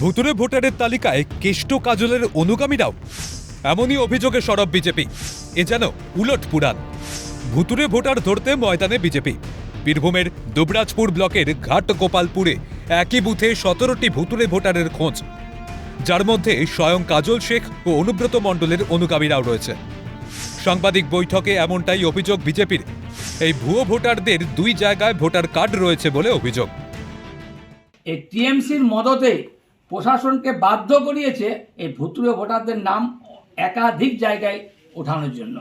ভুতুরে ভোটারের তালিকায় কেষ্ট কাজলের অনুগামীরাও, এমনই অভিযোগে সরব বিজেপি। এ যেন উলট পুরাণ। ভুতুরে ভোটার ধরতে ময়দানে বিজেপি। বীরভূমের দুবরাজপুর ব্লকের ঘাট গোপালপুরে একই বুথে 17টি ভুতুরে ভোটারের খোঁজ, যার মধ্যে স্বয়ং কাজল শেখ ও অনুব্রত মণ্ডলের অনুগামীরাও রয়েছে। সাংবাদিক বৈঠকে এমনটাই অভিযোগ বিজেপির। এই ভুয়ো ভোটারদের 2 জায়গায় ভোটার কার্ড রয়েছে বলে অভিযোগ। এই টিএমসির মদতে প্রশাসনকে বাধ্য করিয়েছে এই ভুতুরে ভোটারদের নাম একাধিক জায়গায় ওঠানোর জন্য।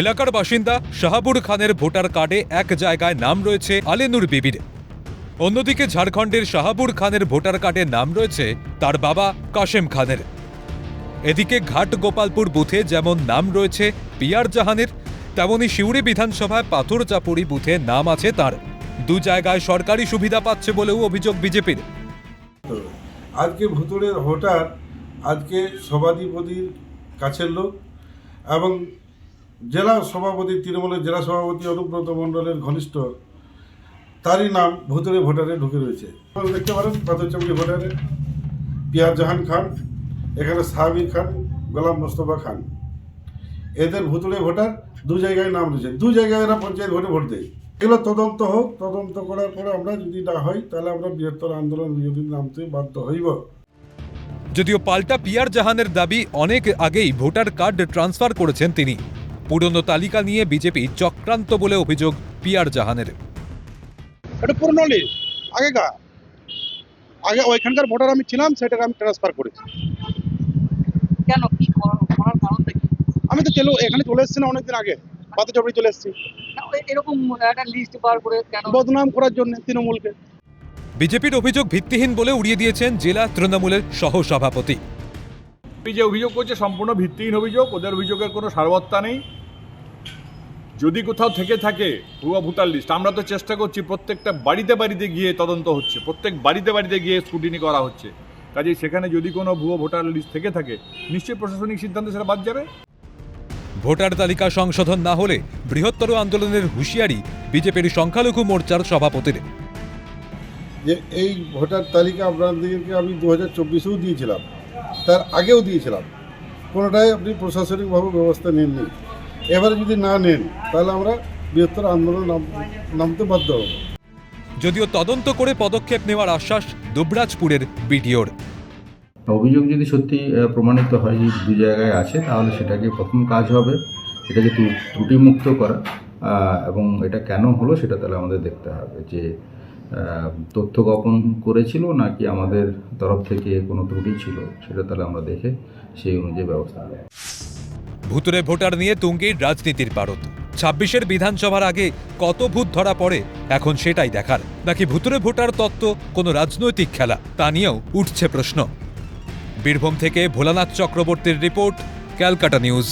এলাকার বাসিন্দা শাহাবুর খানের ভোটার কার্ডে এক জায়গায় নাম রয়েছে আলেনুর বিবির। অন্যদিকে ঝাড়খণ্ডের শাহাবুর খানের ভোটার কার্ডে নাম রয়েছে তার বাবা কাশেম খানের। এদিকে ঘাট গোপালপুর বুথে যেমন নাম রয়েছে পিয়ার জাহানের, তেমনি সিউড়ি বিধানসভায় পাথর চাপড়ি বুথে নাম আছে তার। 2 জায়গায় সরকারি সুবিধা পাচ্ছে বলেও অভিযোগ বিজেপির। আজকে ভুতুড়ের ভোটার আজকে সভাধিপতির কাছের লোক এবং জেলা সভাপতি, তৃণমূলের জেলা সভাপতি অনুব্রত মণ্ডলের ঘনিষ্ঠ, তারই নাম ভুতুড়ে ভোটারে ঢুকে রয়েছে। দেখতে পারেন পাথরচাপড়ি ভোটারে পিয়ার জাহান খান, এখানে সাহাবির খান, গোলাম মোস্তফা খান, এদের ভুতুড়ে ভোটার 2 জায়গায় নাম রয়েছে। 2 জায়গায় এরা পঞ্চায়েত ভোটে ভোট দেয়। এগুলো তদন্ত হোক, তদন্ত করার পরে আমরা যদি না হয় তাহলে আমরা বৃহত্তর আন্দোলন বিরোধী নামতে বাধ্য হইব। যদিও পাল্টা পিয়ার জাহানের দাবি অনেক আগেই ভোটার কার্ড ট্রান্সফার করেছেন তিনি। পুরনো তালিকা নিয়ে বিজেপি চক্রান্ত বলে অভিযোগ পিয়ার জাহানের। এটা পুরনো লিস্ট আগে ওইখানকার ভোটার আমি ছিলাম, সেটাকে আমি ট্রান্সফার করেছি। কেন কি করার কারণটা কি? আমি তো এখানে চলে এসেছি না অনেকদিন আগে, পাথরচাপড়ি চলে এসেছি। এরকম একটা লিস্ট বার করে কেন? বদনাম করার জন্য তৃণমূলকে। বিজেপির অভিযোগ ভিত্তিহীন বলে উড়িয়ে দিয়েছেন জেলা তৃণমূলের সহসভাপতি। যে অভিযোগ করছে সম্পূর্ণ ভিত্তিহীন অভিযোগ। ওদের অভিযোগের কোনো সারবত্তা নেই। যদি কোথাও থেকে থাকে ভুয়া ভোটার লিস্ট, আমরা তো চেষ্টা করছি প্রত্যেকটা বাড়িতে বাড়িতে গিয়ে তদন্ত হচ্ছে, প্রত্যেক বাড়িতে বাড়িতে গিয়ে স্ক্রুটিনি করা হচ্ছে। কাজেই সেখানে যদি কোনো ভুয়া ভোটার লিস্ট থেকে থাকে নিশ্চয়ই প্রশাসনিক সিদ্ধান্তে সেটা বাদ যাবে। ভোটার তালিকা সংশোধন না হলে বৃহত্তর আন্দোলনের হুঁশিয়ারি বিজেপির সংখ্যালঘু মোর্চার সভাপতির। যে এই ভোটার তালিকা আপনাদেরকে আমি 2024-এও দিয়েছিলাম, তার আগেও দিয়েছিলাম, কোনোটাই আপনি প্রশাসনিকভাবে ব্যবস্থা নেননি। এবারে যদি না নেন তাহলে আমরা বৃহত্তর আন্দোলন নামতে বাধ্য হব। যদিও তদন্ত করে পদক্ষেপ নেওয়ার আশ্বাস দুবরাজপুরের বিডিওর। অভিযোগ যদি সত্যি প্রমাণিত হয় যে 2 জায়গায় আছে, তাহলে সেটাকে প্রথম কাজ হবে এটাকে ত্রুটিমুক্ত করা, এবং এটা কেন হলো সেটা তাহলে আমাদের দেখতে হবে যে তথ্য গোপন করেছিল নাকি আমাদের তরফ থেকে কোনো ত্রুটি ছিল, সেটা তাহলে আমরা দেখে সেই অনুযায়ী ব্যবস্থা নেব। ভুতুরে ভোটার নিয়ে তুঙ্গের রাজনীতির পারদ। 26-এর বিধানসভার আগে কত ভূত ধরা পড়ে এখন সেটাই দেখার। নাকি ভুতুরে ভোটার তত্ত্ব কোনো রাজনৈতিক খেলা, তা নিয়েও উঠছে প্রশ্ন। বীরভূম থেকে ভোলানাথ চক্রবর্তীর রিপোর্ট, ক্যালকাটা নিউজ।